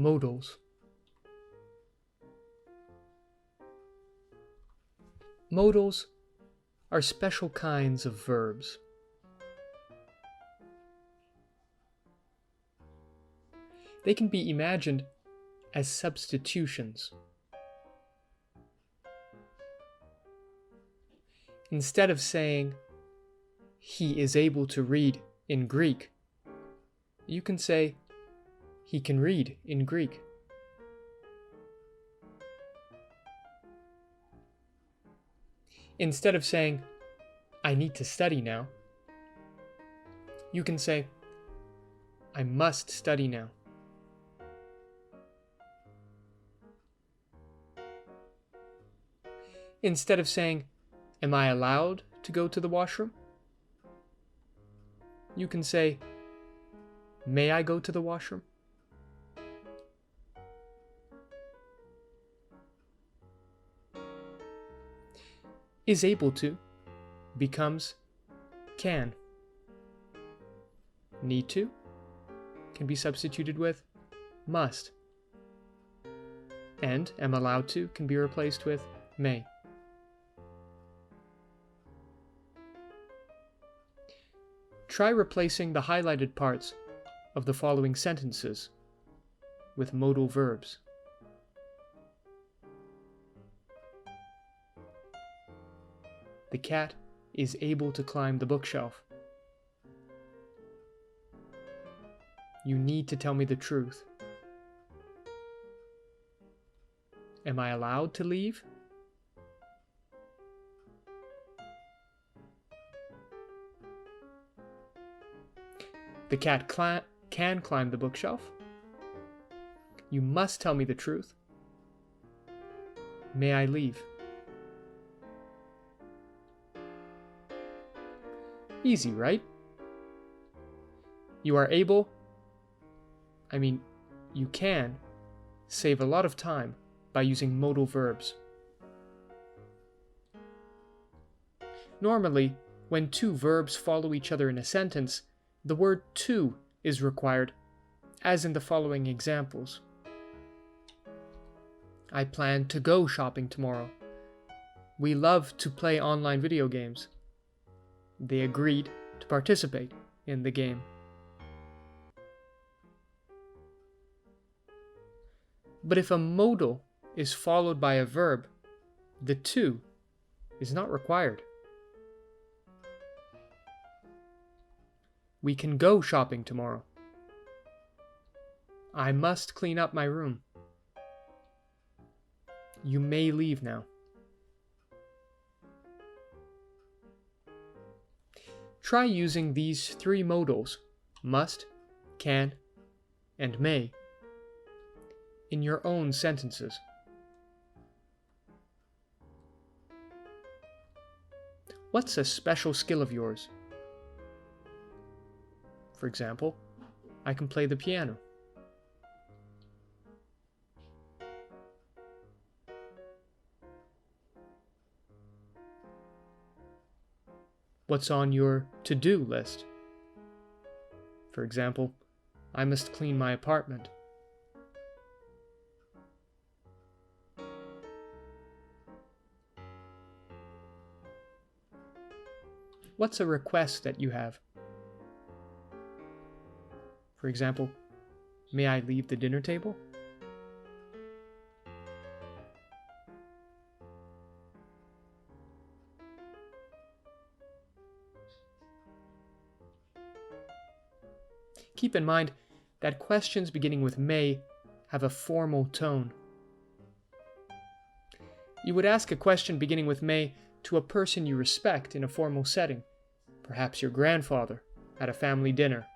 Modals. Modals are special kinds of verbs. They can be imagined as substitutions. Instead of saying, he is able to read in Greek, you can say, he can read in Greek. Instead of saying, I need to study now, you can say, I must study now. Instead of saying, am I allowed to go to the washroom? You can say, may I go to the washroom? Is able to becomes can. Need to can be substituted with must. And am allowed to can be replaced with may. Try replacing the highlighted parts of the following sentences with modal verbs. The cat is able to climb the bookshelf. You need to tell me the truth. Am I allowed to leave? The cat can climb the bookshelf. You must tell me the truth. May I leave? Easy, right? You can save a lot of time by using modal verbs. Normally, when two verbs follow each other in a sentence, the word to is required, as in the following examples. I plan to go shopping tomorrow. We love to play online video games. They agreed to participate in the game. But if a modal is followed by a verb, the to is not required. We can go shopping tomorrow. I must clean up my room. You may leave now. Try using these three modals, must, can, and may, in your own sentences. What's a special skill of yours? For example, I can play the piano. What's on your to-do list? For example, I must clean my apartment. What's a request that you have? For example, may I leave the dinner table? Keep in mind that questions beginning with may have a formal tone. You would ask a question beginning with may to a person you respect in a formal setting, perhaps your grandfather at a family dinner.